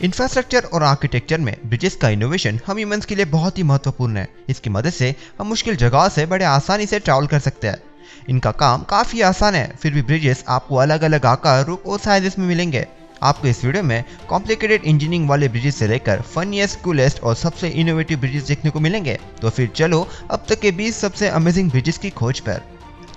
Infrastructure और architecture में bridges का इनोवेशन हम ह्यूमंस के लिए बहुत ही महत्वपूर्ण है। इसकी मदद से हम मुश्किल जगहों से बड़े आसानी से ट्रैवल कर सकते हैं। इनका काम काफ़ी आसान है, फिर भी ब्रिजेस आपको अलग अलग आकार, रूप और साइजेस में मिलेंगे। आपको इस वीडियो में कॉम्प्लिकेटेड इंजीनियरिंग वाले ब्रिजेस से लेकर फनीएस्ट, कूलेस्ट और सबसे इनोवेटिव ब्रिजेस देखने को मिलेंगे। तो फिर चलो अब तक के 20 सबसे अमेजिंग ब्रिजेस की खोज पर।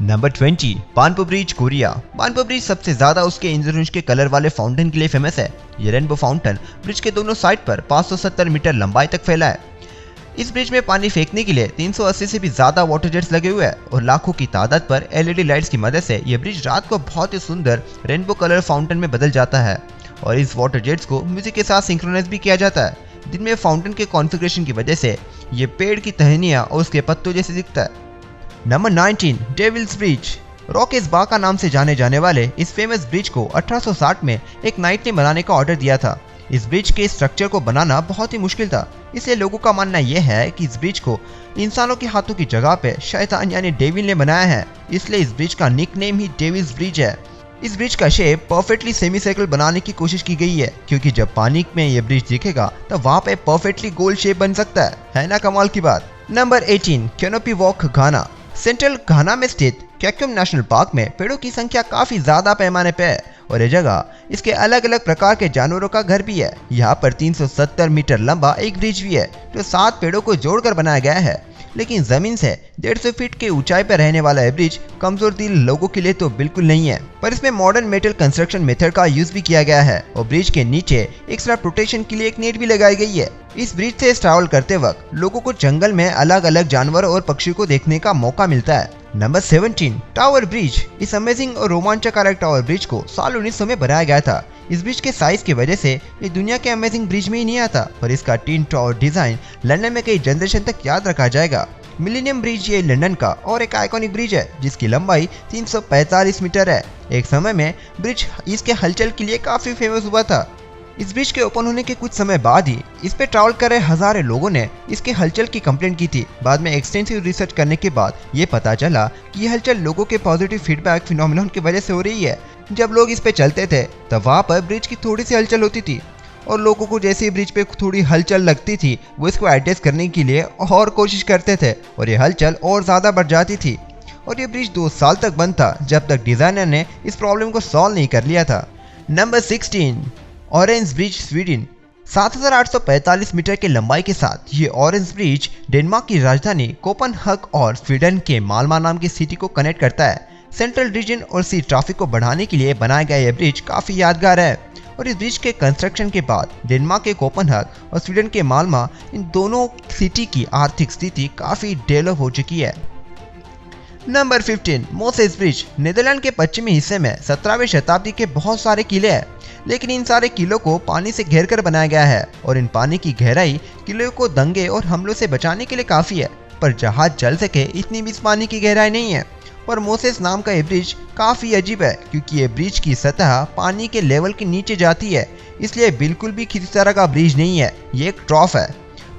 Number 20, Banpo bridge, Korea. Banpo bridge सबसे ज्यादा उसके इंद्रधनुष के कलर वाले फाउंटेन के लिए फेमस है। ये रेनबो फाउंटेन ब्रिज के दोनों साइड पर 570 मीटर लंबाई तक फैला है। इस ब्रिज में पानी फेंकने के लिए 380 से भी ज्यादा वाटर जेट्स लगे हुए हैं और लाखों की तादाद पर एलईडी लाइट्स की मदद से ये ब्रिज रात को बहुत ही सुंदर रेनबो कलर फाउंटेन में बदल जाता है। और इस वाटर जेट्स को म्यूजिक के साथ सिंक्रोनाइज भी किया जाता है। दिन में फाउंटेन के कॉन्फ़िगरेशन की वजह से ये पेड़ की टहनियां और उसके पत्तों जैसे दिखता है। Number 19, devils bridge. रॉकेस बा का नाम से जाने जाने वाले इस फेमस ब्रिज को 1860 में एक नाइट ने बनाने का ऑर्डर दिया था। इस ब्रिज के स्ट्रक्चर को बनाना बहुत ही मुश्किल था, इसलिए लोगों का मानना यह है कि इस ब्रिज को इंसानों के हाथों की जगह पे शैतान यानी डेविल ने बनाया है, इसलिए इस ब्रिज का निकनेम ही डेविल्स ब्रिज है। इस ब्रिज का शेप परफेक्टली सेमी सर्कल बनाने की कोशिश की गई है, क्योंकि जब पानी में ये ब्रिज दिखेगा तो वहाँ पे परफेक्टली गोल शेप बन सकता है ना कमाल की बात। नंबर 18, कैनोपी वॉक, घाना। सेंट्रल घाना में स्थित कैक्यूम नेशनल पार्क में पेड़ों की संख्या काफी ज्यादा पैमाने पे है और ये जगह इसके अलग अलग प्रकार के जानवरों का घर भी है। यहाँ पर 370 मीटर लंबा एक ब्रिज भी है जो 7 पेड़ों को जोड़कर बनाया गया है, लेकिन जमीन से 150 फीट की ऊंचाई पर रहने वाला यह ब्रिज कमजोर दिल लोगों के लिए तो बिल्कुल नहीं है, पर इसमें मॉडर्न मेटल कंस्ट्रक्शन मेथड का यूज भी किया गया है और ब्रिज के नीचे एक्स्ट्रा प्रोटेक्शन के लिए एक नेट भी लगाई गई है। इस ब्रिज से ट्रैवल करते वक्त लोगों को जंगल में अलग अलग जानवर और पक्षियों को देखने का मौका मिलता है। Number 17, tower bridge. इस अमेजिंग और रोमांचकारक टावर ब्रिज को साल 1900 में बनाया गया था। इस ब्रिज के साइज की वजह से ये दुनिया के अमेजिंग ब्रिज में ही नहीं आता, पर इसका टिन टावर डिजाइन लंदन में कई जनरेशन तक याद रखा जाएगा। मिलेनियम ब्रिज ये लंदन का और एक आइकॉनिक ब्रिज है जिसकी लंबाई 345 मीटर है। एक समय में ब्रिज इसके हलचल के लिए काफी फेमस हुआ था। इस ब्रिज के ओपन होने के कुछ समय बाद ही इस पे ट्रैवल कर रहे हजारों लोगों ने इसके हलचल की कंप्लेंट की थी। बाद में एक्सटेंसिव रिसर्च करने के बाद ये पता चला कि ये हलचल लोगों के पॉजिटिव फीडबैक फिनोमिनन की वजह से हो रही है। जब लोग इस पे चलते थे तब वहाँ पर ब्रिज की थोड़ी सी हलचल होती थी और लोगों को जैसे ही ब्रिज पे थोड़ी हलचल लगती थी वो इसको एडजस्ट करने के लिए और कोशिश करते थे और ये हलचल और ज्यादा बढ़ जाती थी और ये ब्रिज 2 साल तक बंद था जब तक डिजाइनर ने इस प्रॉब्लम को सॉल्व नहीं कर लिया था। Number 16, Orange Bridge, Sweden. 7845 metre की लंबाई के साथ ये ऑरेंज ब्रिज डेनमार्क की राजधानी कोपनहेगन और स्वीडन के माल्मा नाम की सिटी को कनेक्ट करता है। सेंट्रल रीजन और सी ट्रैफिक को बढ़ाने के लिए बनाया गया यह ब्रिज काफी यादगार है और इस ब्रिज के कंस्ट्रक्शन के बाद डेनमार्क के कोपनहेगन और स्वीडन के माल्मा, इन दोनों सिटी की आर्थिक स्थिति काफी डेवलप हो चुकी है। Number 15, Moses bridge. नीदरलैंड के पश्चिमी हिस्से में 17वीं शताब्दी के बहुत सारे किले हैं, लेकिन इन सारे किलों को पानी से घेर कर बनाया गया है और इन पानी की गहराई किलों को दंगे और हमलों से बचाने के लिए काफी है, पर जहाज चल सके इतनी भी इस पानी की गहराई नहीं है। पर मोसेस नाम का ये ब्रिज काफी अजीब है क्योंकि ये ब्रिज की सतह पानी के लेवल के नीचे जाती है, इसलिए बिल्कुल भी किसी तरह का ब्रिज नहीं है, ये एक ट्रॉफ है।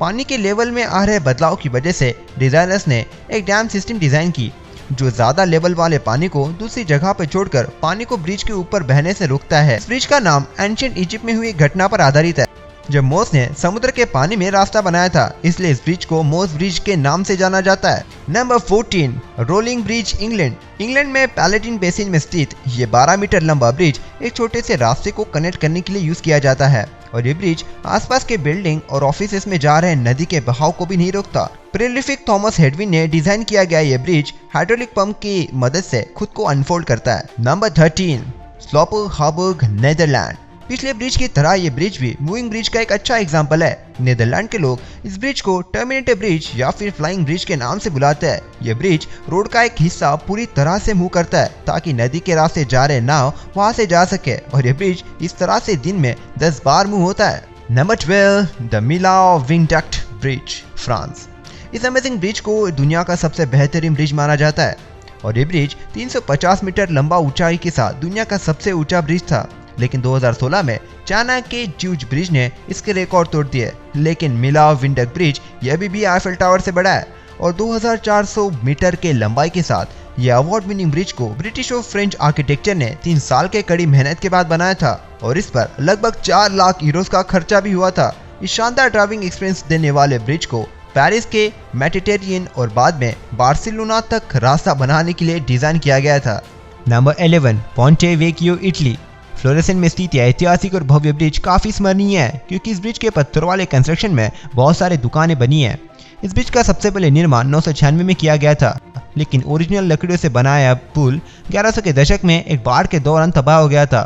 पानी के लेवल में आ रहे बदलाव की वजह से डिजाइनर्स ने एक डैम सिस्टम डिजाइन की जो ज्यादा लेवल वाले पानी को दूसरी जगह पर छोड़कर पानी को ब्रिज के ऊपर बहने से रोकता है। इस ब्रिज का नाम एंशिएंट इजिप्ट में हुई घटना पर आधारित है जब मोस ने समुद्र के पानी में रास्ता बनाया था, इसलिए इस ब्रिज को मोस ब्रिज के नाम से जाना जाता है। Number 14, rolling bridge, England. England में पैलेटिन बेसिन में स्थित ये 12 मीटर लंबा ब्रिज एक छोटे से रास्ते को कनेक्ट करने के लिए यूज किया जाता है और ये ब्रिज आसपास के बिल्डिंग और ऑफिसेस में जा रहे नदी के बहाव को भी नहीं रोकता। प्रिलिफिक थॉमस हेडविन ने डिजाइन किया गया ये ब्रिज हाइड्रोलिक पंप की मदद से खुद को अनफोल्ड करता है। Number 13, Slauerhoffbrug, Netherland. पिछले ब्रिज की तरह ये ब्रिज भी मूविंग ब्रिज का एक अच्छा एग्जाम्पल है। नीदरलैंड के लोग इस ब्रिज को टर्मिनेटर ब्रिज या फिर फ्लाइंग ब्रिज के नाम से बुलाते हैं। ये ब्रिज रोड का एक हिस्सा पूरी तरह से मूव करता है ताकि नदी के रास्ते जा रहे नाव वहां से जा सके और ये ब्रिज इस तरह से दिन में 10 बार मूव होता है। नंबर 12, द मिलाओ विंडक्ट ब्रिज, फ्रांस। इस अमेजिंग ब्रिज को दुनिया का सबसे बेहतरीन ब्रिज माना जाता है और ये ब्रिज 350 मीटर लंबा ऊंचाई के साथ दुनिया का सबसे ऊंचा ब्रिज था, लेकिन 2016 में चाइना के ज्यूज ब्रिज ने इसके रिकॉर्ड तोड़ दिए। लेकिन मिलाओ विंडक्ट ब्रिज यह भी आईफल टावर से बड़ा है और 2400 मीटर के लंबाई के साथ ये अवार्ड विनिंग ब्रिज को ब्रिटिश और फ्रेंच आर्किटेक्चर ने 3 साल के कड़ी मेहनत के बाद बनाया था और इस पर लगभग 4 लाख यूरो का खर्चा भी हुआ था। इस शानदार ड्राइविंग एक्सपीरियंस देने वाले ब्रिज को पेरिस के मेडिटेरेनियन और बाद में बार्सिलोना तक रास्ता बनाने के लिए डिजाइन किया गया था। Number 11, Ponte Vecchio, Italy. Florence में स्थित यह ऐतिहासिक और भव्य ब्रिज काफी स्मरणीय है क्योंकि इस ब्रिज के पत्थर वाले कंस्ट्रक्शन में बहुत सारे दुकानें बनी हैं। इस ब्रिज का सबसे पहले निर्माण 996 में किया गया था, लेकिन ओरिजिनल लकड़ियों से बनाया पुल 1100 के दशक में एक बाढ़ के दौरान तबाह हो गया था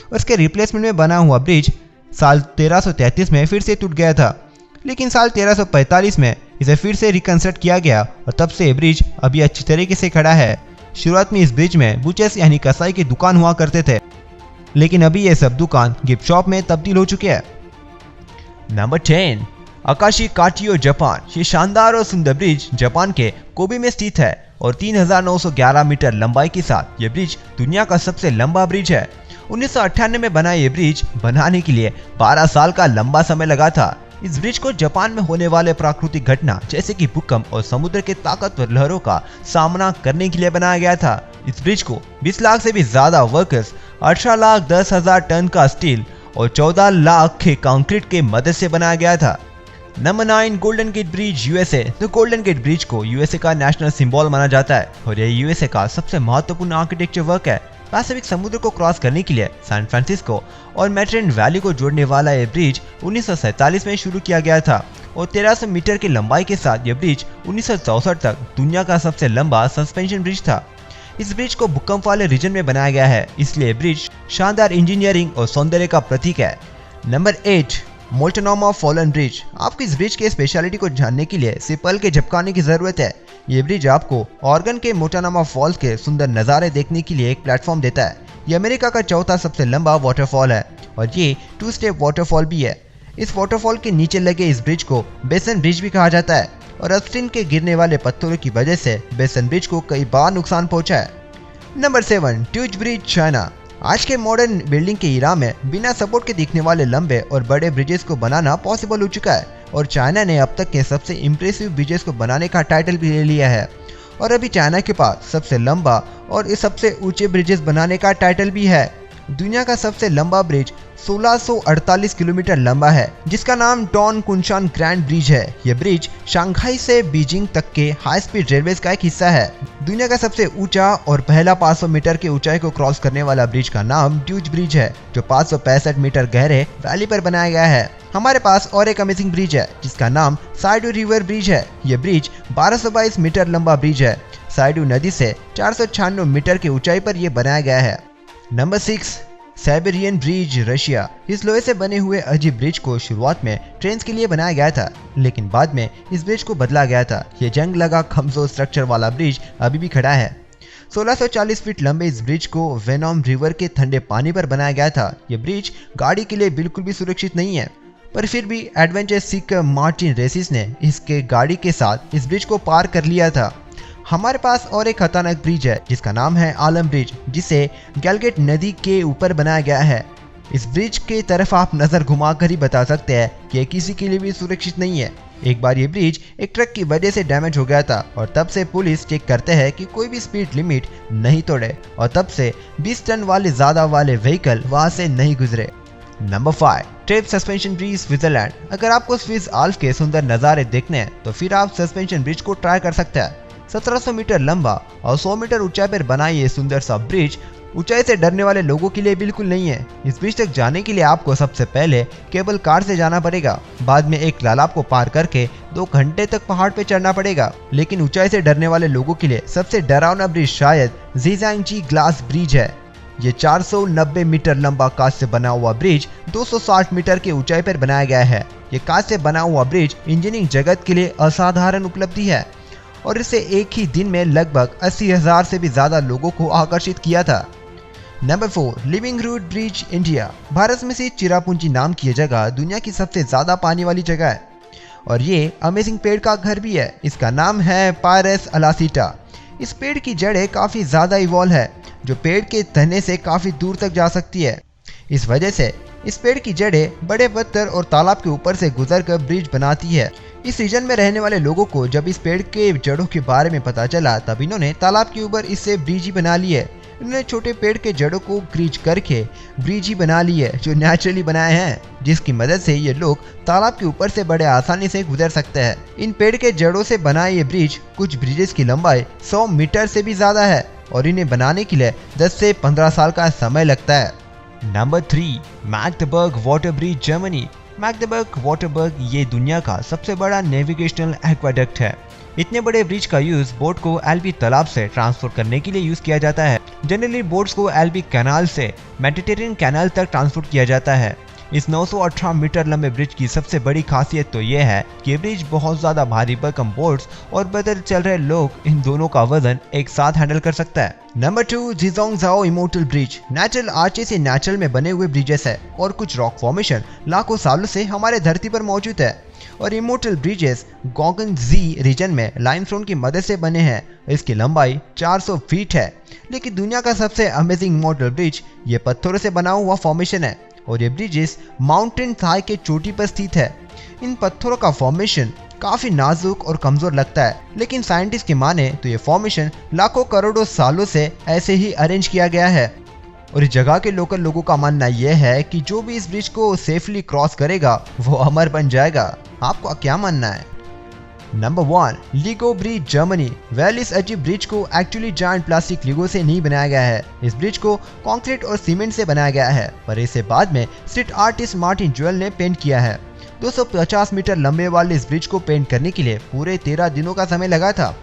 और इसके रिप्लेसमेंट में बना हुआ ब्रिज साल 1333 में फिर से टूट गया था, लेकिन साल 1345 में इसे फिर से रिकंस्ट्रक्ट किया गया और तब से ब्रिज अभी अच्छी तरीके से खड़ा है। शुरुआत में इस ब्रिज में बुचेस यानी कसाई की दुकान हुआ करते थे, लेकिन अभी ये सब दुकान गिफ्ट शॉप में तब्दील हो चुके हैं। नंबर 10, आकाशी काटियो, जापान। ये शानदार और सुंदर ब्रिज जापान के कोबे में स्थित है और 3911 मीटर लंबाई के साथ ये ब्रिज दुनिया का सबसे लंबा ब्रिज है। 1998 में बना ये ब्रिज बनाने के लिए 12 साल का लंबा समय लगा था। इस ब्रिज को जापान में होने वाले प्राकृतिक घटना जैसे कि भूकंप और समुद्र के ताकतवर लहरों का सामना करने के लिए बनाया गया था। इस ब्रिज को 20 लाख से भी ज्यादा वर्कर्स, 18,10,000 टन का स्टील और 14 लाख के कंक्रीट के मदद से बनाया गया था। Number 9, Golden Gate Bridge, USA. तो गोल्डन गेट ब्रिज को यूएसए का नेशनल सिंबल माना जाता है और यह यूएसए का सबसे महत्वपूर्ण आर्किटेक्चर वर्क है। पैसिफिक समुद्र को क्रॉस करने के लिए सैन फ्रांसिस्को और मैट्रेन वैली को जोड़ने वाला यह ब्रिज 1947 में शुरू किया गया था और 1300 मीटर की लंबाई के साथ यह ब्रिज 1964 तक दुनिया का सबसे लंबा सस्पेंशन ब्रिज था। इस ब्रिज को भूकंप वाले रीजन में बनाया गया है, इसलिए ब्रिज शानदार इंजीनियरिंग और सौंदर्य का प्रतीक है। नंबर 8, मोल्टोनामा फॉलन ब्रिज। आपको इस ब्रिज के स्पेशलिटी को जानने के लिए सिर्फ पल के झपकाने की जरूरत है। ये ब्रिज आपको ऑर्गन के मोल्टोनामा फॉल्स के सुंदर नज़ारे देखने के लिए एक प्लेटफॉर्म देता है। ये अमेरिका का चौथा सबसे लंबा वाटरफॉल है और ये 2 स्टेप वाटरफॉल भी है। इस वाटरफॉल के नीचे लगे इस ब्रिज को बेसन ब्रिज भी कहा जाता है और अपस्ट्रीम के गिरने वाले पत्थरों की वजह से बेसन ब्रिज को कई बार नुकसान पहुंचा है। नंबर 7, ट्यूज ब्रिज, चाइना। आज के मॉडर्न बिल्डिंग के इरा में बिना सपोर्ट के दिखने वाले लंबे और बड़े ब्रिजेस को बनाना पॉसिबल हो चुका है और चाइना ने अब तक के सबसे इम्प्रेसिव ब्रिजेस को बनाने का टाइटल भी ले लिया है और अभी चाइना के पास सबसे लंबा और इस सबसे ऊंचे ब्रिजेस बनाने का टाइटल भी है। दुनिया का सबसे लंबा ब्रिज 1648 किलोमीटर लंबा है, जिसका नाम डॉन कुनशान ग्रैंड ब्रिज है। यह ब्रिज शंघाई से बीजिंग तक के हाई स्पीड रेलवे का एक हिस्सा है। दुनिया का सबसे ऊंचा और पहला 500 मीटर की ऊंचाई को क्रॉस करने वाला ब्रिज का नाम ट्यूज ब्रिज है, जो 565 मीटर गहरे वैली पर बनाया गया है। हमारे पास और एक अमेजिंग ब्रिज है जिसका नाम साइडू रिवर ब्रिज है। यह ब्रिज 1222 मीटर लंबा ब्रिज है। साइडू नदी से 496 मीटर की ऊंचाई पर यह बनाया गया है। Number 6, Siberian bridge, Russia. इस लोहे से बने हुए अजीब ब्रिज को शुरुआत में ट्रेन के लिए बनाया गया था, लेकिन बाद में इस ब्रिज को बदला गया था। यह जंग लगा कमजोर स्ट्रक्चर वाला ब्रिज अभी भी खड़ा है। 1640 फीट लंबे इस ब्रिज को वेनोम रिवर के ठंडे पानी पर बनाया गया था। यह ब्रिज गाड़ी के लिए बिल्कुल भी सुरक्षित नहीं है, पर फिर भी एडवेंचर सीकर मार्टिन रेसिस ने इसके गाड़ी के साथ इस ब्रिज को पार कर लिया था। हमारे पास और एक खतरनाक ब्रिज है जिसका नाम है आलम ब्रिज, जिसे गैलगेट नदी के ऊपर बनाया गया है। इस ब्रिज की तरफ आप नजर घुमाकर ही बता सकते हैं कि यह किसी के लिए भी सुरक्षित नहीं है। एक बार ये ब्रिज एक ट्रक की वजह से डैमेज हो गया था और तब से पुलिस चेक करते हैं कि कोई भी स्पीड लिमिट नहीं तोड़े और तब से 20 टन वाले ज्यादा वाले व्हीकल वहां से नहीं गुजरे। Number 5, trap suspension bridge, Switzerland. अगर आपको स्विस आल्प्स के सुंदर नज़ारे देखने हैं तो फिर आप सस्पेंशन ब्रिज को ट्राई कर सकते हैं। 1700 मीटर लंबा और 100 मीटर ऊंचाई पर बना ये सुंदर सा ब्रिज ऊंचाई से डरने वाले लोगों के लिए बिल्कुल नहीं है। इस ब्रिज तक जाने के लिए आपको सबसे पहले केबल कार से जाना पड़ेगा, बाद में एक तालाब को पार करके 2 घंटे तक पहाड़ पे चढ़ना पड़ेगा। लेकिन ऊंचाई से डरने वाले लोगों के लिए सबसे डरावना ब्रिज शायद जीजांगजी ग्लास ब्रिज है। ये 490 मीटर लंबा कांच से बना हुआ ब्रिज 260 मीटर की ऊंचाई पर बनाया गया है। ये कांच से बना हुआ ब्रिज इंजीनियरिंग जगत के लिए असाधारण उपलब्धि है और इसे एक ही दिन में लगभग 80,000 से भी ज्यादा लोगों को आकर्षित किया था। Number 4, Living Root Bridge, India. Bharat में से चिरापुंजी नाम की यह जगह दुनिया की सबसे ज्यादा पानी वाली जगह है और ये अमेजिंग पेड़ का घर भी है। इसका नाम है पायरस अलासीटा। इस पेड़ की जड़ें काफी ज्यादा इवॉल्व है, जो पेड़ के तने से काफी दूर तक जा सकती है। इस वजह से इस पेड़ की जड़ें बड़े पत्थर और तालाब के ऊपर से गुजरकर ब्रिज बनाती है। इस रीजन में रहने वाले लोगों को जब इस पेड़ के जड़ों के बारे में पता चला तब इन्होंने तालाब के ऊपर इससे ब्रिज ही बना ली है। इन्होंने छोटे पेड़ के जड़ों को ग्रीज करके ब्रिज ही बना ली है जो नेचुरली बनाए हैं, जिसकी मदद से ये लोग तालाब के ऊपर से बड़े आसानी से गुजर सकते हैं। इन पेड़ के जड़ों से बनाए ये ब्रिज कुछ ब्रिजेस की लंबाई 100 मीटर से भी ज्यादा है और इन्हें बनाने के लिए 10 से 15 साल का समय लगता है। Number 3, Magdeburg water bridge, Germany. Magdeburg water bridge ये दुनिया का सबसे बड़ा नेविगेशनल एक्वाडक्ट है। इतने बड़े ब्रिज का यूज बोट को एल्बी तालाब से ट्रांसपोर्ट करने के लिए यूज किया जाता है। जनरली बोट्स को एल्बी कैनाल से मेडिटेरियन कैनाल तक ट्रांसपोर्ट किया जाता है। इस 918 मीटर लंबे ब्रिज की सबसे बड़ी खासियत तो ये है कि ये ब्रिज बहुत ज्यादा भारी भरकम बोट्स और पैदल चल रहे लोग इन दोनों का वजन एक साथ हैंडल कर सकता है। नंबर 2, जिजोंगजाओ इमोर्टल ब्रिज। नेचुरल आर्चेस से नेचुरल में बने हुए ब्रिजेस है और कुछ रॉक फॉर्मेशन लाखों सालों से हमारे धरती पर मौजूद है और इमोर्टल ब्रिजेस गोगनजी रीजन में लाइमस्टोन की मदद से बने हैं। इसकी लंबाई 400 फीट है। लेकिन दुनिया का सबसे अमेजिंग इमोर्टल ब्रिज ये पत्थरों से बना हुआ फॉर्मेशन है और ये ब्रिजेस माउंटेन थाई के चोटी पर स्थित है। इन पत्थरों का फॉर्मेशन काफी नाजुक और कमजोर लगता है, लेकिन साइंटिस्ट की माने तो ये फॉर्मेशन लाखों करोड़ों सालों से ऐसे ही अरेंज किया गया है। और इस जगह के लोकल लोगों का मानना यह है कि जो भी इस ब्रिज को सेफली क्रॉस करेगा वो अमर बन जाएगा। आपका क्या मानना है? Number 1, LIGO bridge, Germany. Well, इस अजीब ब्रिज को एक्चुअली जायंट प्लास्टिक लीगो से नहीं बनाया गया है। इस ब्रिज को कंक्रीट और सीमेंट से बनाया गया है, पर इसे बाद में स्ट्रीट आर्टिस्ट मार्टिन ज्वेल ने पेंट किया है। 250 मीटर लंबे वाले इस ब्रिज को पेंट करने के लिए पूरे 13 दिनों का समय लगा था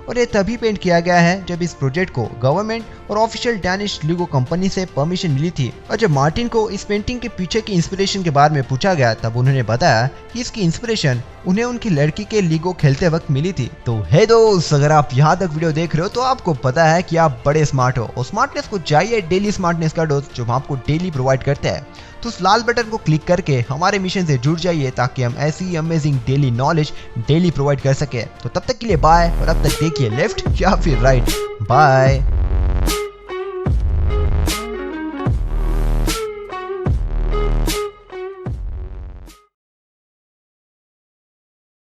और ये तभी पेंट किया गया है जब इस प्रोजेक्ट को गवर्नमेंट और ऑफिशियल डैनिश लीगो कंपनी से परमिशन मिली थी। और जब मार्टिन को इस पेंटिंग के पीछे की इंस्पिरेशन के बारे में पूछा गया तब उन्होंने बताया कि इसकी इंस्पिरेशन उन्हें उनकी लड़की के लीगो खेलते वक्त मिली थी। तो हे दोस्त, अगर आप यहाँ तक वीडियो देख रहे हो तो आपको पता है कि आप बड़े स्मार्ट हो और स्मार्टनेस को चाहिए डेली स्मार्टनेस का डोज जो हम आपको डेली प्रोवाइड करते हैं। तो उस लाल बटन को क्लिक करके हमारे मिशन से जुड़ जाइए ताकि हम ऐसी amazing daily knowledge daily provide कर सके। तो तब तक के लिए बाय, और अब तक देखिए लेफ्ट या फिर राइट। बाय।